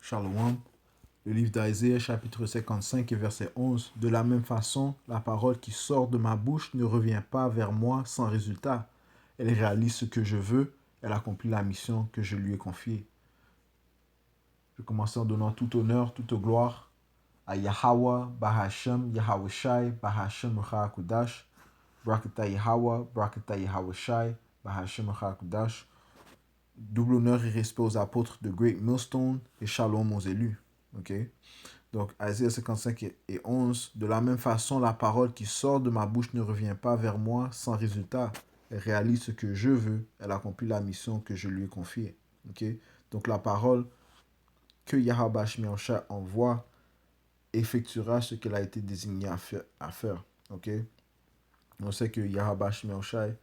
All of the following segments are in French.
Shalom. Le livre d'Isaiah, chapitre 55 et verset 11. De la même façon, la parole qui sort de ma bouche ne revient pas vers moi sans résultat. Elle réalise ce que je veux, elle accomplit la mission que je lui ai confiée. Je commence en donnant tout honneur, toute gloire à Yahweh, Bahashem, Yahweh Shai, Bahashem Kudash, Brakata Yahweh, Brakata Yahweh Shai, Bahashem Kudash. Double honneur et respect aux apôtres de Great Millstone et Shalom aux élus. Ok? Donc, Isaiah 55 et 11. De la même façon, la parole qui sort de ma bouche ne revient pas vers moi sans résultat. Elle réalise ce que je veux. Elle accomplit la mission que je lui ai confiée. Ok? Donc, la parole que Yahweh Shai envoie effectuera ce qu'elle a été désignée à faire. Ok? On sait que Yahweh Shai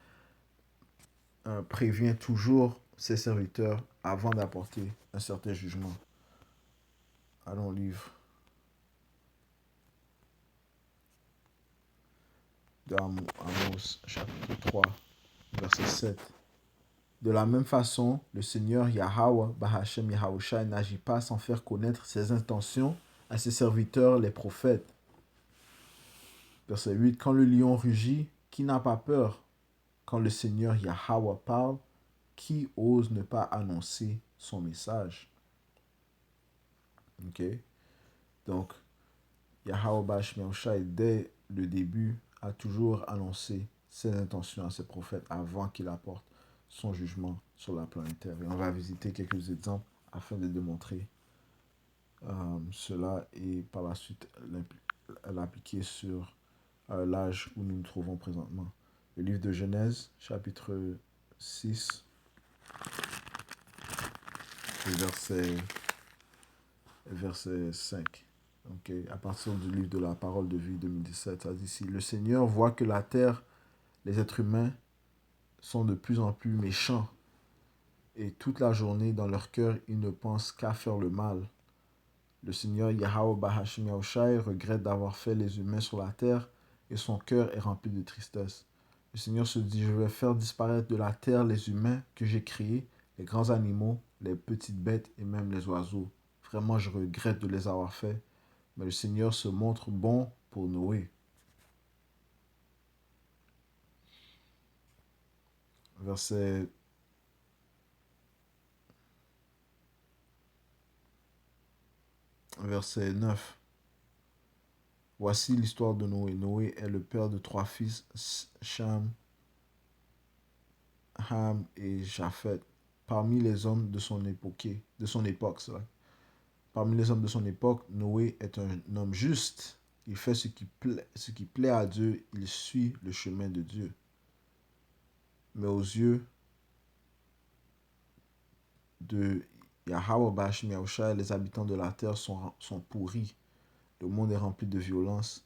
prévient toujours ses serviteurs avant d'apporter un certain jugement. Allons au livre d'Amos, chapitre 3, verset 7. De la même façon, le Seigneur Yahweh, Bahashem Yahushai, n'agit pas sans faire connaître ses intentions à ses serviteurs, les prophètes. Verset 8. Quand le lion rugit, qui n'a pas peur? Quand le Seigneur Yahweh parle, qui ose ne pas annoncer son message? Ok? Donc, Yahweh Bahashem Yahushai, dès le début, a toujours annoncé ses intentions à ses prophètes avant qu'il apporte son jugement sur la planète Terre. Et on va visiter quelques exemples afin de démontrer cela et par la suite l'appliquer sur l'âge où nous nous trouvons présentement. Le livre de Genèse, chapitre 6, verset 5. Okay. À partir du livre de la parole de vie 2017, ça dit ici, le Seigneur voit que la terre, les êtres humains sont de plus en plus méchants et toute la journée dans leur cœur, ils ne pensent qu'à faire le mal. Le Seigneur Yahweh Bahashem Yahushai regrette d'avoir fait les humains sur la terre et son cœur est rempli de tristesse. Le Seigneur se dit, je vais faire disparaître de la terre les humains que j'ai créés, les grands animaux, les petites bêtes et même les oiseaux. Vraiment, je regrette de les avoir faits. Mais le Seigneur se montre bon pour Noé. Verset 9. Voici l'histoire de Noé. Noé est le père de 3 fils, Cham, Ham et Japhet. Parmi les hommes de son époque, Parmi les hommes de son époque, Noé est un homme juste. Il fait ce qui plaît à Dieu. Il suit le chemin de Dieu. Mais aux yeux de Yahweh Bahashem Yahushai, les habitants de la terre sont pourris. Le monde est rempli de violence.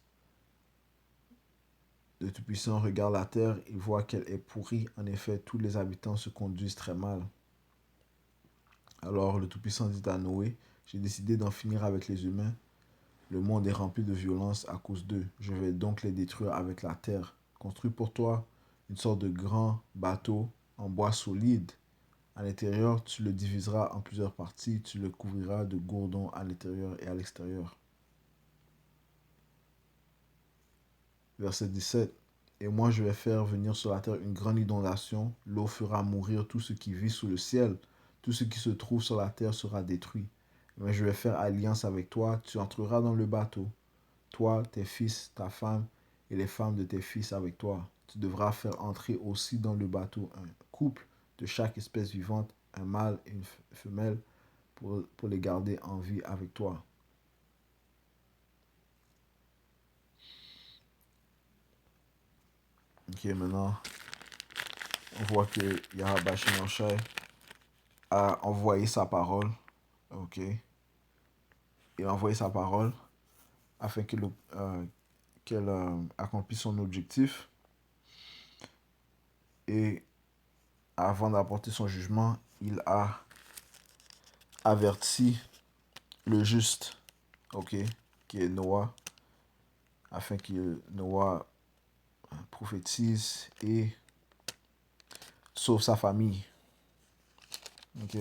Le Tout-Puissant regarde la terre, il voit qu'elle est pourrie. En effet, tous les habitants se conduisent très mal. Alors le Tout-Puissant dit à Noé, j'ai décidé d'en finir avec les humains. Le monde est rempli de violence à cause d'eux. Je vais donc les détruire avec la terre. Construis pour toi une sorte de grand bateau en bois solide. À l'intérieur, tu le diviseras en plusieurs parties. Tu le couvriras de gourdons à l'intérieur et à l'extérieur. Verset 17. Et moi, je vais faire venir sur la terre une grande inondation. L'eau fera mourir tout ce qui vit sous le ciel. Tout ce qui se trouve sur la terre sera détruit. Mais je vais faire alliance avec toi. Tu entreras dans le bateau. Toi, tes fils, ta femme et les femmes de tes fils avec toi. Tu devras faire entrer aussi dans le bateau un couple de chaque espèce vivante, un mâle et une femelle, pour les garder en vie avec toi. Ok, maintenant, on voit que Yahweh Bahashem Yahushai a envoyé sa parole. Ok. Il a envoyé sa parole afin qu'elle accomplisse son objectif. Et avant d'apporter son jugement, il a averti le juste, ok, qui est Noah, afin que Noah prophétise et sauve sa famille. Ok.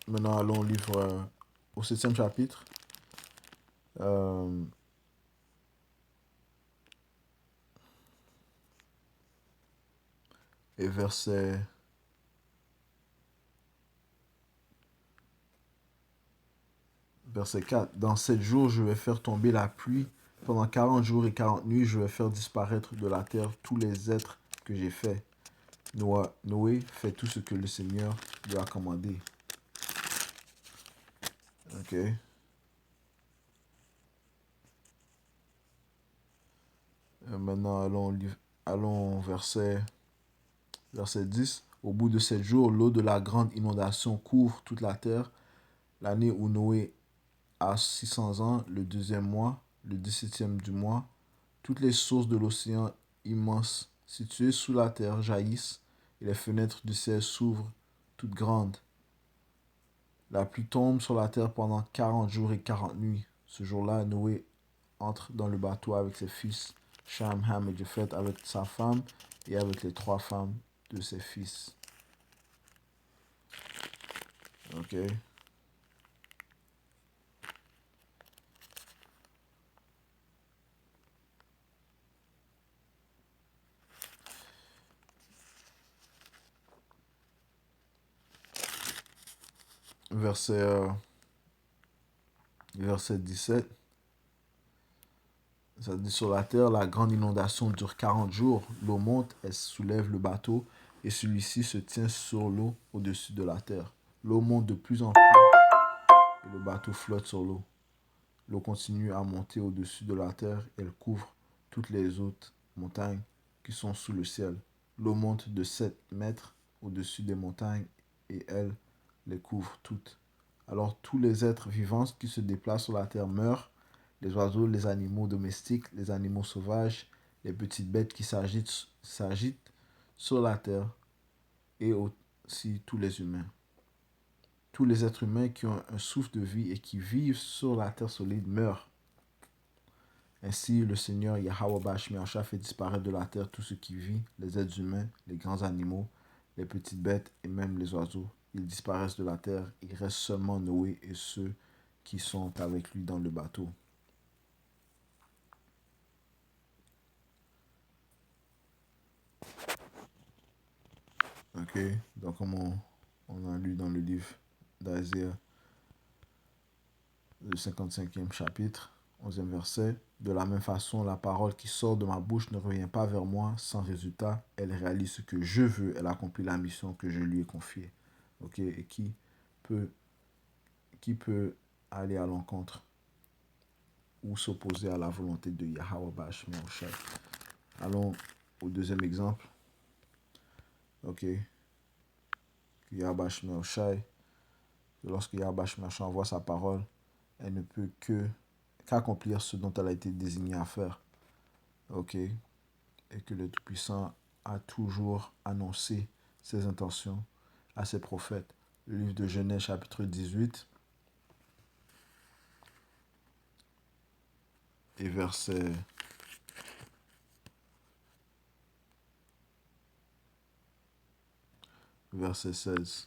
Maintenant, allons au livre, au 7e chapitre. Euh, et verset 4. Dans 7 jours, je vais faire tomber la pluie. Pendant 40 jours et 40 nuits, je vais faire disparaître de la terre tous les êtres que j'ai faits. Noé fait tout ce que le Seigneur lui a commandé. Ok. Maintenant, allons au verset 10. Au bout de 7 jours, l'eau de la grande inondation couvre toute la terre. L'année où Noé a 600 ans, le 2e mois, le 17e du mois, toutes les sources de l'océan immense situées sous la terre jaillissent et les fenêtres du ciel s'ouvrent toutes grandes. La pluie tombe sur la terre pendant 40 jours et 40 nuits. Ce jour-là, Noé entre dans le bateau avec ses fils, Cham, Ham et Japheth, avec sa femme et avec les 3 femmes de ses fils. Ok. Verset 17. Ça dit sur la terre, la grande inondation dure 40 jours. L'eau monte, elle soulève le bateau et celui-ci se tient sur l'eau au-dessus de la terre. L'eau monte de plus en plus et le bateau flotte sur l'eau. L'eau continue à monter au-dessus de la terre et elle couvre toutes les autres montagnes qui sont sous le ciel. L'eau monte de 7 mètres au-dessus des montagnes et elle les couvre toutes. Alors tous les êtres vivants qui se déplacent sur la terre meurent, les oiseaux, les animaux domestiques, les animaux sauvages, les petites bêtes qui s'agitent sur la terre et aussi tous les humains. Tous les êtres humains qui ont un souffle de vie et qui vivent sur la terre solide meurent. Ainsi, le Seigneur Yahweh Bashmiacha fait disparaître de la terre tout ce qui vit, les êtres humains, les grands animaux, les petites bêtes et même les oiseaux. Ils disparaissent de la terre, il reste seulement Noé et ceux qui sont avec lui dans le bateau. Ok, donc comme on a lu dans le livre d'Isaiah, le 55e chapitre, 11e verset, de la même façon, la parole qui sort de ma bouche ne revient pas vers moi sans résultat. Elle réalise ce que je veux, elle accomplit la mission que je lui ai confiée. Ok, et peut, qui peut aller à l'encontre ou s'opposer à la volonté de Yahweh Bashmi Oshai. Allons au deuxième exemple. Ok, Yahweh Bashmi Oshai, lorsque Yahweh Bashmi Oshai envoie sa parole, elle ne peut qu'accomplir ce dont elle a été désignée à faire. Ok, et que le Tout-Puissant a toujours annoncé ses intentions à ses prophètes. Le livre de Genèse chapitre 18 et verset 16.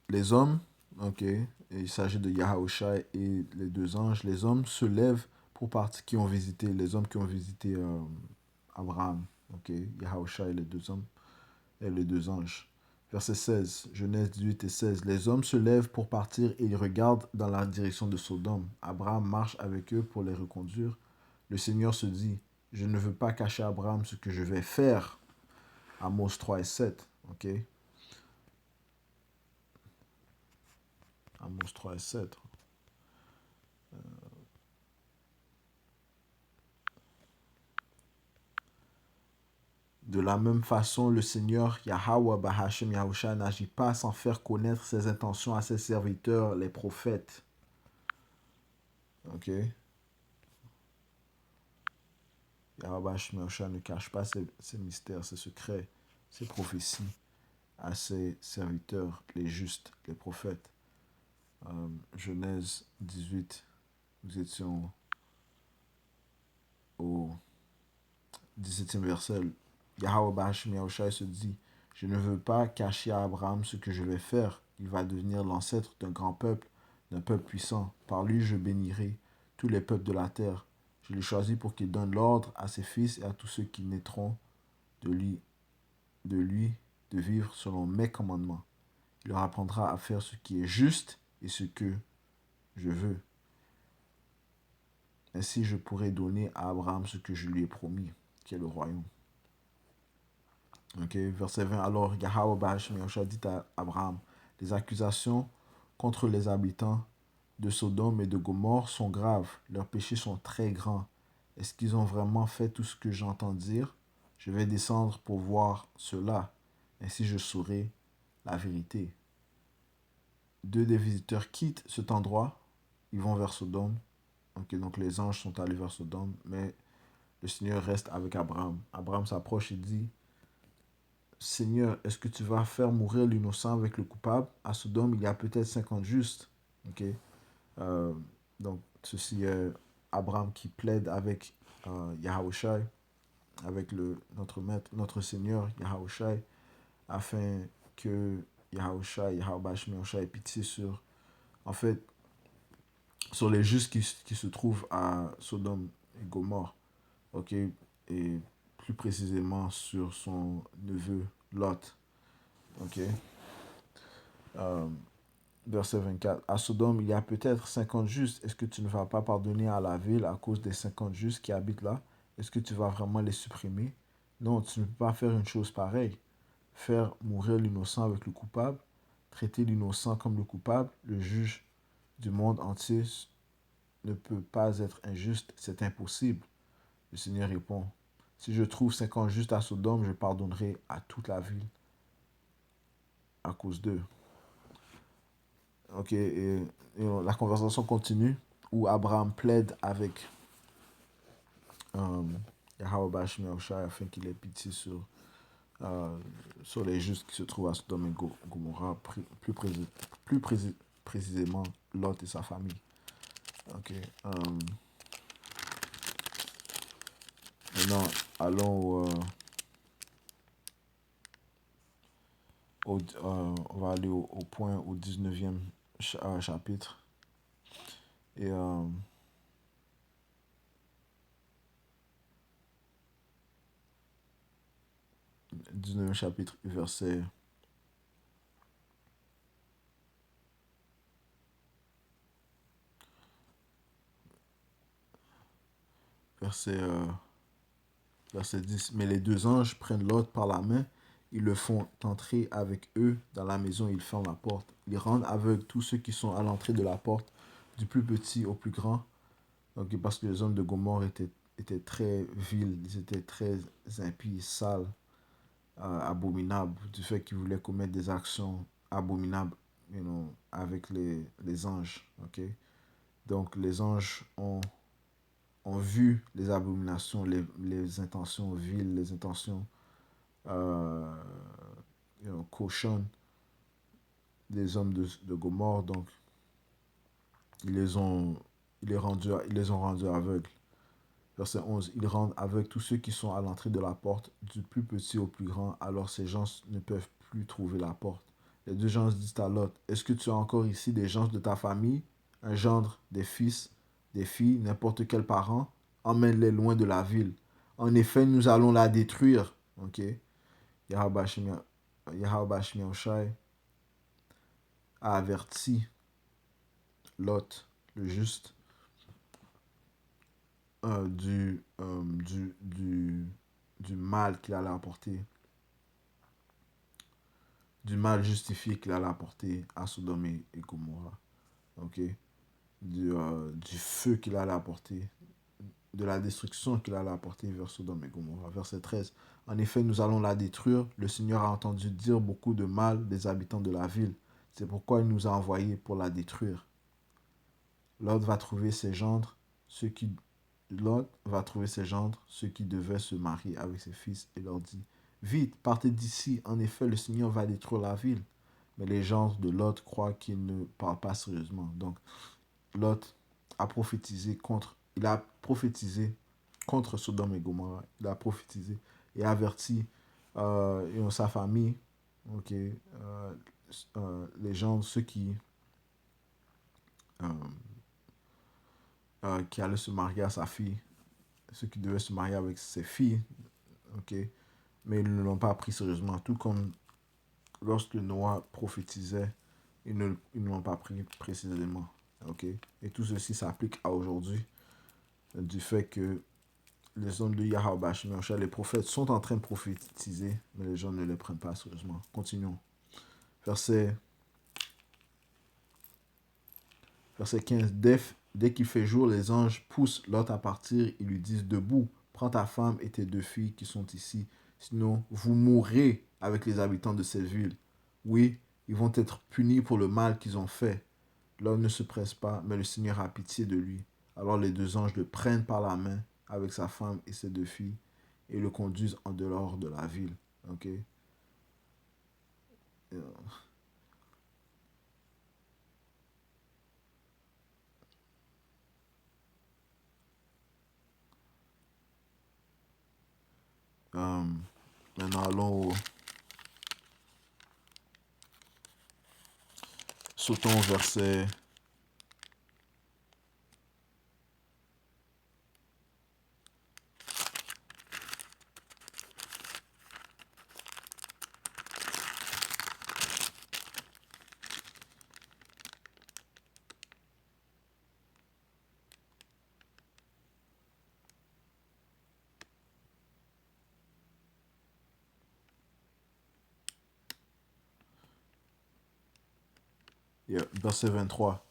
Les hommes, ok, et il s'agit de Yahushua et les 2 anges, les hommes se lèvent pour partir, les hommes qui ont visité Abraham, ok, Yahushua et les 2 hommes et les 2 anges. Verset 16, Genèse 18 et 16. Les hommes se lèvent pour partir et ils regardent dans la direction de Sodome. Abraham marche avec eux pour les reconduire. Le Seigneur se dit, je ne veux pas cacher à Abraham ce que je vais faire. Amos 3 et 7, ok. Amos 3 et 7. De la même façon, le Seigneur Yahweh Bahashem Yahusha n'agit pas sans faire connaître ses intentions à ses serviteurs, les prophètes. Ok. Yahweh Bahashem Yahusha ne cache pas ses mystères, ses secrets, ses prophéties à ses serviteurs, les justes, les prophètes. Genèse 18, nous étions au 17e verset. Yahweh Bahashem Yahusha se dit, je ne veux pas cacher à Abraham ce que je vais faire. Il va devenir l'ancêtre d'un peuple puissant. Par lui, je bénirai tous les peuples de la terre. Je l'ai choisi pour qu'il donne l'ordre à ses fils et à tous ceux qui naîtront de lui, de lui, de vivre selon mes commandements. Il leur apprendra à faire ce qui est juste et ce que je veux. Ainsi, je pourrai donner à Abraham ce que je lui ai promis, qui est le royaume. Okay. Verset 20. Alors Yahweh Bahasham Yahushua dit à Abraham, les accusations contre les habitants de Sodome et de Gomorrhe sont graves. Leurs péchés sont très grands. Est-ce qu'ils ont vraiment fait tout ce que j'entends dire? Je vais descendre pour voir cela. Ainsi je saurai la vérité. Deux des visiteurs quittent cet endroit. Ils vont vers Sodome. Okay, donc les anges sont allés vers Sodome. Mais le Seigneur reste avec Abraham. Abraham s'approche et dit, Seigneur, est-ce que tu vas faire mourir l'innocent avec le coupable? À Sodome, il y a peut-être 50 justes. Okay? Euh, donc, ceci est Abraham qui plaide avec Yahushai, avec notre maître, notre Seigneur Yahushai, afin que Yahushai, Yahushai ait pitié en fait, sur les justes qui se trouvent à Sodome et Gomorrhe. Ok? Et plus précisément sur son neveu Lot. Ok? Euh, Verset 24. À Sodome, il y a peut-être 50 justes. Est-ce que tu ne vas pas pardonner à la ville à cause des 50 justes qui habitent là? Est-ce que tu vas vraiment les supprimer? Non, tu ne peux pas faire une chose pareille. Faire mourir l'innocent avec le coupable, traiter l'innocent comme le coupable, le juge du monde entier ne peut pas être injuste, c'est impossible. Le Seigneur répond, si je trouve 50 justes à Sodome, je pardonnerai à toute la ville à cause d'eux. Ok, et la conversation continue où Abraham plaide avec Yahweh Bashmi Yahushua afin qu'il ait pitié euh, sur les justes qui se trouvent à Sodome et Gomorrah, plus précisément Lot et sa famille. Ok, maintenant allons on va aller au point au 19e chapitre. Et 19e chapitre, verset, verset 10. Mais les deux anges prennent Lot par la main, ils le font entrer avec eux dans la maison, ils ferment la porte. Ils rendent aveugles tous ceux qui sont à l'entrée de la porte, du plus petit au plus grand. Donc, parce que les hommes de Gomorrhe étaient très vils, ils étaient très impies, sales, abominables, du fait qu'ils voulaient commettre des actions abominables avec les anges. Okay? Donc les anges ont vu les abominations, les intentions viles, les intentions euh, cochonnes des hommes de Gomorrhe. Donc ils les ont, ils les ont rendus aveugles. Verset 11. Ils rendent aveugles tous ceux qui sont à l'entrée de la porte, du plus petit au plus grand. Alors ces gens ne peuvent plus trouver la porte. Les deux gens disent à Lot, est-ce que tu as encore ici des gens de ta famille, un gendre, des fils, des filles, n'importe quel parent? Emmène-les loin de la ville. En effet, nous allons la détruire. Ok. Yahweh Shai a averti Lot, le juste, euh, du, euh, du, du, du mal qu'il allait apporter, du mal justifié qu'il allait apporter à Sodome et Gomorrah. Ok? Du feu qu'il allait apporter, de la destruction qu'il allait apporter vers Sodome et Gomorrah. Verset 13. En effet, nous allons la détruire. Le Seigneur a entendu dire beaucoup de mal des habitants de la ville. C'est pourquoi il nous a envoyés pour la détruire. Lot va trouver ses gendres, ceux qui Lot va trouver ses gendres, ceux qui devaient se marier avec ses fils, et leur dit, vite, partez d'ici, en effet, le Seigneur va détruire la ville. Mais les gendres de Lot croient qu'il ne parle pas sérieusement. Donc, Lot il a prophétisé contre Sodome et Gomorrah. Il a prophétisé et averti sa famille, okay, les gens, ceux euh, qui allaient se marier à sa fille, ceux qui devaient se marier avec ses filles, ok, mais ils ne l'ont pas pris sérieusement. Tout comme lorsque Noah prophétisait, ils ne l'ont pas pris précisément. Ok? Et tout ceci s'applique à aujourd'hui, du fait que les hommes de Yahweh Bashim, les prophètes sont en train de prophétiser, mais les gens ne les prennent pas sérieusement. Continuons. Verset, verset 15. Dès qu'il fait jour, les anges poussent Lot à partir. Ils lui disent: Debout, prends ta femme et tes deux filles qui sont ici. Sinon, vous mourrez avec les habitants de cette ville. Oui, ils vont être punis pour le mal qu'ils ont fait. L'homme ne se presse pas, mais le Seigneur a pitié de lui. Alors les deux anges le prennent par la main avec sa femme et ses deux filles et le conduisent en dehors de la ville. Ok? Maintenant, sautons au verset. Verset 23.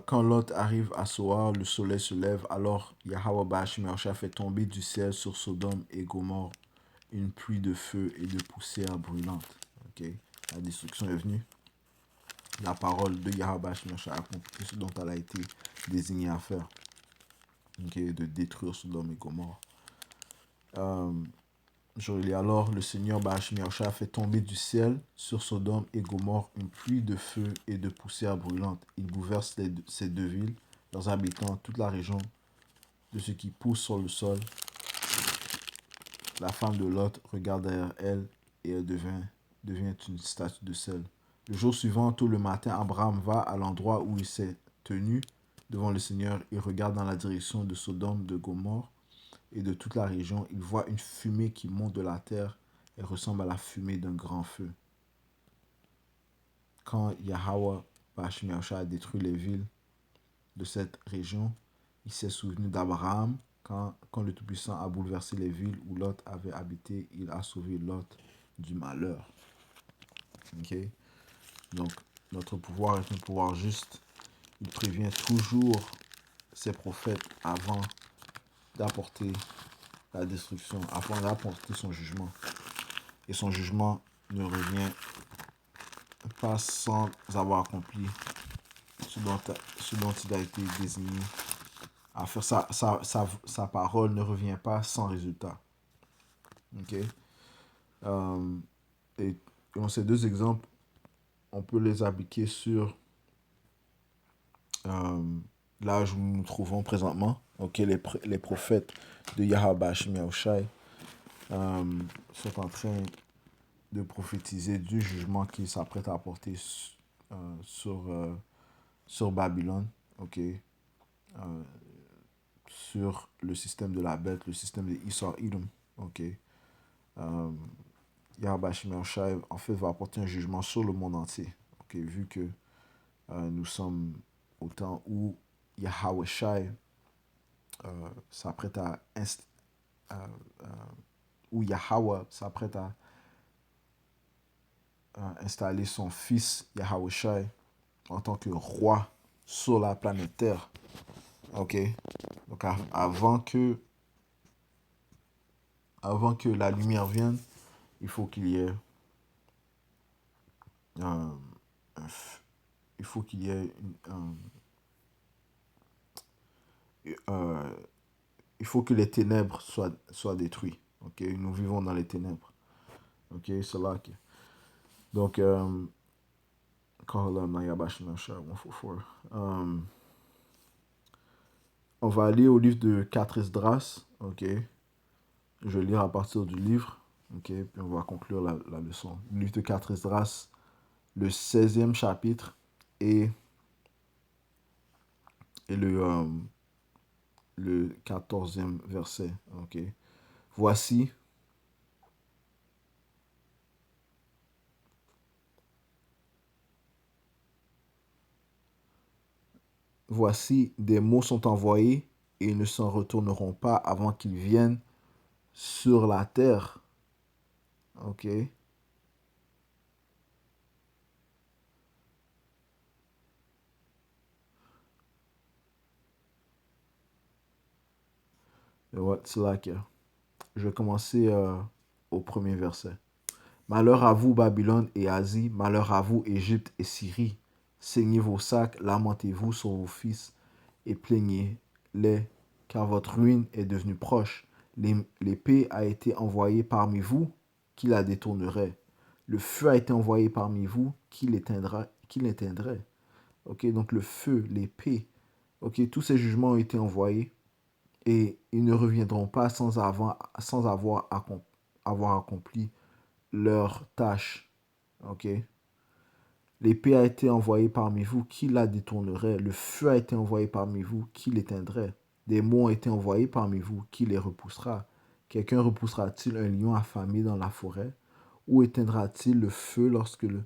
Quand Lot arrive à Soar, le soleil se lève, alors Yahweh Bashim fait tomber du ciel sur Sodome et Gomorre une pluie de feu et de poussière brûlante. Ok? La destruction est venue. La parole de Yahweh Bashim a accompli ce dont elle a été désignée à faire. Ok? De détruire Sodome et Gomorre. Je relis alors, le Seigneur Bashim fait tomber du ciel sur Sodome et Gomorre une pluie de feu et de poussière brûlante. Il bouleverse ces deux villes, leurs habitants, toute la région de ce qui pousse sur le sol. La femme de Lot regarde derrière elle et elle devient une statue de sel. Le jour suivant, tôt le matin, Abraham va à l'endroit où il s'est tenu devant le Seigneur. Il regarde dans la direction de Sodome, de Gomorre et de toute la région. Il voit une fumée qui monte de la terre et ressemble à la fumée d'un grand feu. Quand Yahweh Bashim a détruit les villes de cette région, il s'est souvenu d'Abraham. Quand le Tout-Puissant a bouleversé les villes où Lot avait habité, il a sauvé Lot du malheur. Ok? Donc, notre pouvoir est un pouvoir juste. Il prévient toujours ses prophètes avant d'apporter la destruction, avant d'apporter son jugement. Et son jugement ne revient pas sans avoir accompli ce dont il a été désigné à faire. Sa parole ne revient pas sans résultat. Ok? Et dans ces deux exemples, on peut les appliquer sur l'âge où nous nous trouvons présentement. Ok, les prophètes de Yahweh Bashim Yahushai sont en train de prophétiser du jugement qu'il s'apprête à apporter sur Babylone. Ok, sur le système de la bête, le système de Isar Edom. Ok, Yahweh Bashim Yahushai en fait va apporter un jugement sur le monde entier. Ok, vu que nous sommes au temps où Yahweh Shai s'apprête à où Yahweh s'apprête à installer son fils Yahweh Shai en tant que roi sur la planète Terre. Ok? Donc avant que la lumière vienne, il faut qu'il y ait euh, il faut qu'il y ait euh, il faut que les ténèbres soient détruites. Ok? Nous vivons dans les ténèbres. Ok? C'est là que donc on va aller au livre de 4 Esdras. Ok? Je vais lire à partir du livre, ok, puis on va conclure la leçon. Le livre de 4 Esdras, le 16e chapitre et, et le 14e verset. Ok. Voici, voici, des mots sont envoyés et ils ne s'en retourneront pas avant qu'ils viennent sur la terre. Ok. C'est là que je vais commencer au premier verset. Malheur à vous, Babylone et Asie, malheur à vous, Égypte et Syrie. Saignez vos sacs, lamentez-vous sur vos fils et plaignez-les, car votre ruine est devenue proche. L'épée a été envoyée parmi vous, qui la détournerait. Le feu a été envoyé parmi vous, qui l'éteindrait. Ok, donc le feu, l'épée, ok, tous ces jugements ont été envoyés et ils ne reviendront pas sans avoir accompli leur tâche. Ok. L'épée a été envoyée parmi vous, qui la détournerait? Le feu a été envoyé parmi vous, qui l'éteindrait? Des mots ont été envoyés parmi vous, qui les repoussera? Quelqu'un repoussera-t-il un lion affamé dans la forêt? Ou éteindra-t-il le feu lorsque le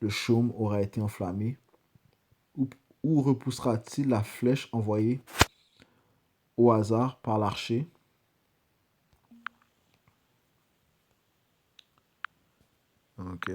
chaume aura été enflammé? Ou, ou repoussera-t-il la flèche envoyée au hasard par l'archer? Ok.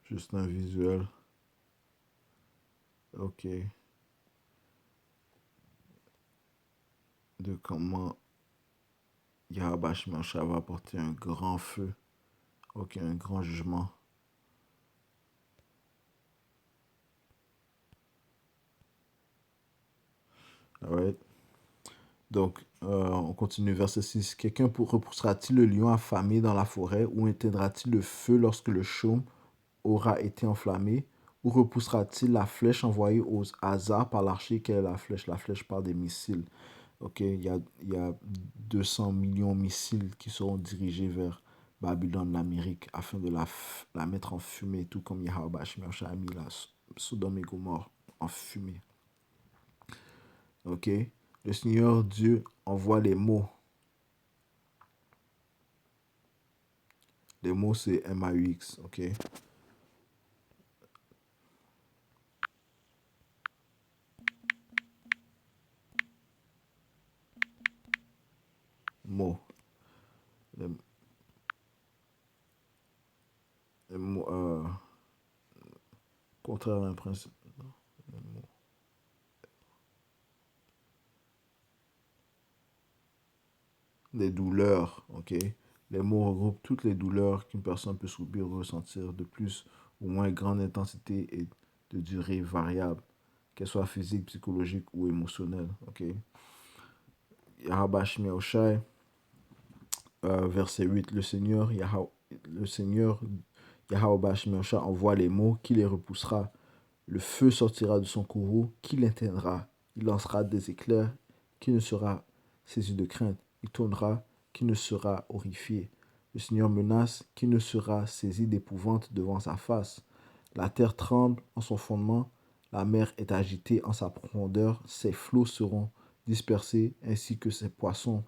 Juste un visuel. Ok. De comment Yahweh Shemashah va apporter un grand feu. Ok, un grand jugement. Alright. Donc, on continue, verset 6. Quelqu'un repoussera-t-il le lion affamé dans la forêt ou éteindra-t-il le feu lorsque le chaume aura été enflammé? Ou repoussera-t-il la flèche envoyée au hasard par l'archer? Quelle est la flèche? La flèche par des missiles. Ok, il y a 200 millions de missiles qui seront dirigés vers Babylone, l'Amérique, afin de la mettre en fumée, tout comme Yahweh Shemashah a mis la Sodome et Gomorrhe en fumée. Ok, le Seigneur Dieu envoie les mots. Les mots, c'est M-A-U-X, ok? Mots. Les, les mots, contraire à un principe. Les douleurs, ok? Les mots regroupent toutes les douleurs qu'une personne peut subir ou ressentir de plus ou moins grande intensité et de durée variable, qu'elle soit physique, psychologique ou émotionnelle, ok? Yahweh Shemashah, verset 8, le Seigneur Yahweh Shemashah envoie les mots, qui les repoussera. Le feu sortira de son courroux, qui l'éteindra. Il lancera des éclairs, qui ne sera saisi de crainte. Il tournera, qui ne sera horrifié. Le Seigneur menace, qui ne sera saisi d'épouvante devant sa face. La terre tremble en son fondement, la mer est agitée en sa profondeur, ses flots seront dispersés, ainsi que ses poissons,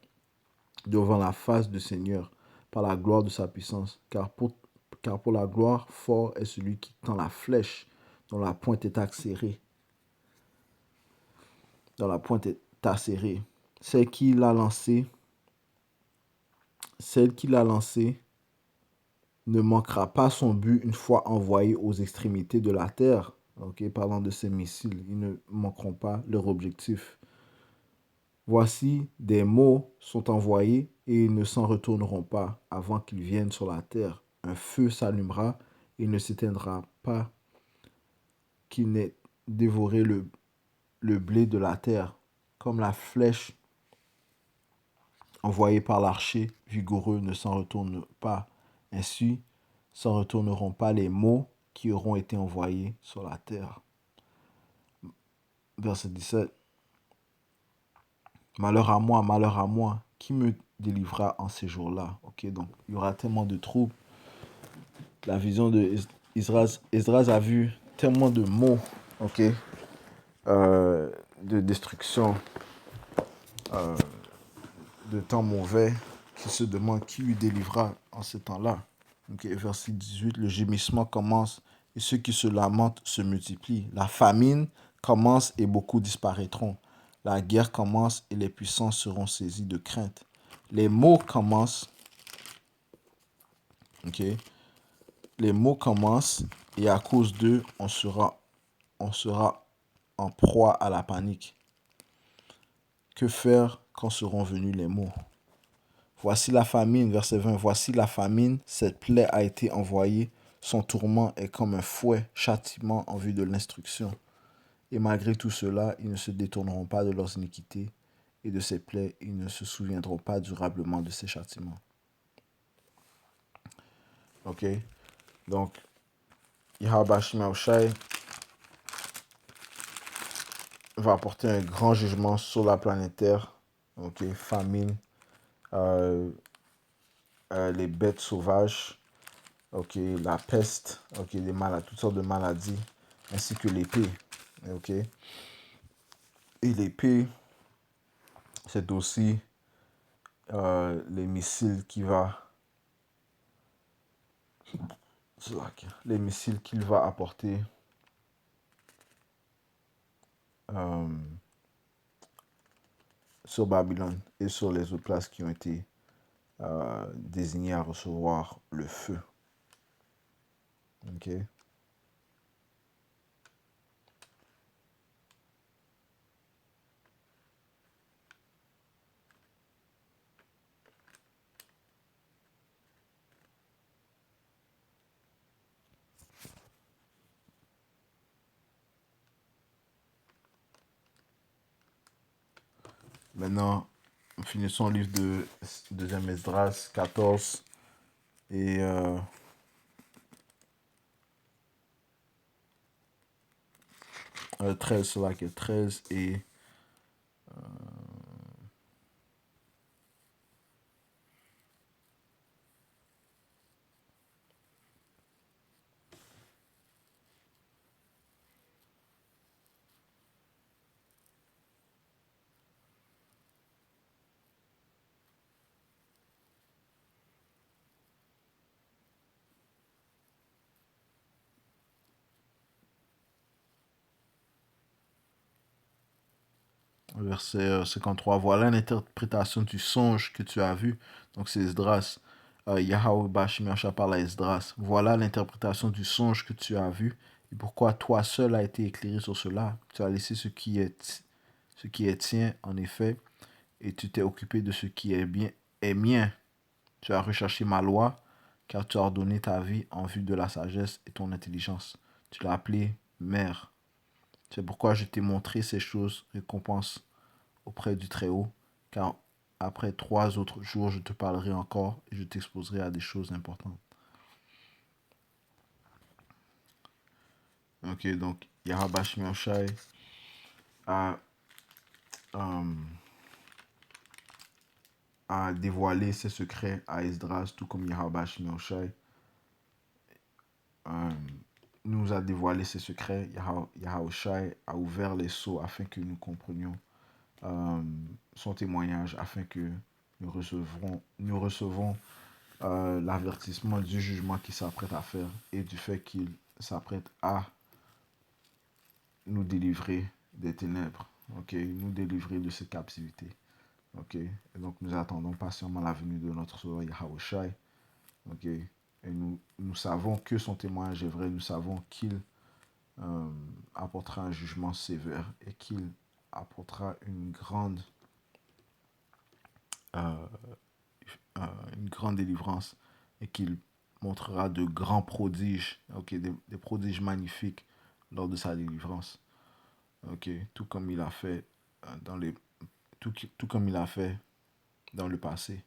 devant la face du Seigneur, par la gloire de sa puissance. Car pour la gloire, fort est celui qui tend la flèche, dont la pointe est acérée. Dont la pointe est acérée. Celle qui l'a lancée, ne manquera pas son but une fois envoyée aux extrémités de la terre. Ok, parlant de ces missiles, ils ne manqueront pas leur objectif. Voici, des mots sont envoyés et ils ne s'en retourneront pas avant qu'ils viennent sur la terre. Un feu s'allumera et il ne s'éteindra pas qu'il n'ait dévoré le blé de la terre, comme la flèche envoyée par l'archer vigoureux ne s'en retourne pas. Ainsi s'en retourneront pas les mots qui auront été envoyés sur la terre. Verset 17. Malheur à moi, qui me délivrera en ces jours-là? Ok, donc il y aura tellement de troubles. La vision de Esdras a vu tellement de mots, ok, de destruction, euh, de temps mauvais, qui se demande qui lui délivra en ce temps-là. Okay, verset 18, le gémissement commence et ceux qui se lamentent se multiplient. La famine commence et beaucoup disparaîtront. La guerre commence et les puissants seront saisis de crainte. Les maux commencent, ok, les maux commencent et à cause d'eux, on sera en proie à la panique. Que faire quand seront venus les maux? Voici la famine, verset 20. Voici la famine, cette plaie a été envoyée. Son tourment est comme un fouet, châtiment en vue de l'instruction. Et malgré tout cela, ils ne se détourneront pas de leurs iniquités et de ces plaies, ils ne se souviendront pas durablement de ces châtiments. Ok? Donc, Yahweh Shai va apporter un grand jugement sur la planète Terre. Ok? Famine, euh, les bêtes sauvages, ok, la peste, ok, toutes sortes de maladies, ainsi que l'épée, ok. Et l'épée, c'est aussi les missiles qu'il va apporter euh, sur Babylone et sur les autres places qui ont été désignées à recevoir le feu, ok. Maintenant, finissons le livre de 2e Esdras 14 et 13, cela qui est 13 et verset 53. Voilà l'interprétation du songe que tu as vu. Donc c'est Esdras. Yahweh Bashimiacha parle à Esdras. Voilà l'interprétation du songe que tu as vu. Et pourquoi toi seul as été éclairé sur cela. Tu as laissé ce qui est tien, en effet, et tu t'es occupé de ce qui est mien. Tu as recherché ma loi, car tu as ordonné ta vie en vue de la sagesse et ton intelligence. Tu l'as appelé mère. C'est pourquoi je t'ai montré ces choses, récompense auprès du Très-Haut, car après 3 autres jours, je te parlerai encore et je t'exposerai à des choses importantes. Ok, donc Yahweh Shai a, euh, a dévoilé ses secrets à Esdras, tout comme Yahweh Shai nous a dévoilé ses secrets. Yahweh Shai a ouvert les sceaux afin que nous comprenions son témoignage, afin que nous recevons l'avertissement du jugement qu'il s'apprête à faire et du fait qu'il s'apprête à nous délivrer des ténèbres, ok, nous délivrer de ces captivités, ok. Et donc nous attendons patiemment la venue de notre Sauveur Yahweh Shai, ok. Et nous savons que son témoignage est vrai, nous savons qu'il apportera un jugement sévère et qu'il apportera une grande euh, une grande délivrance et qu'il montrera de grands prodiges, ok, des prodiges magnifiques lors de sa délivrance, ok, tout comme il a fait dans les, tout comme il a fait dans le passé,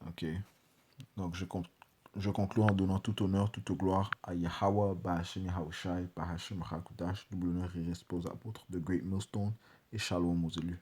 ok. Donc je conclue en donnant tout honneur, toute gloire à Yahweh, Bahashem Yahushai, Bahashem Hakudash, double honneur et respect aux apôtres de Great Millstone et Shalom aux élus.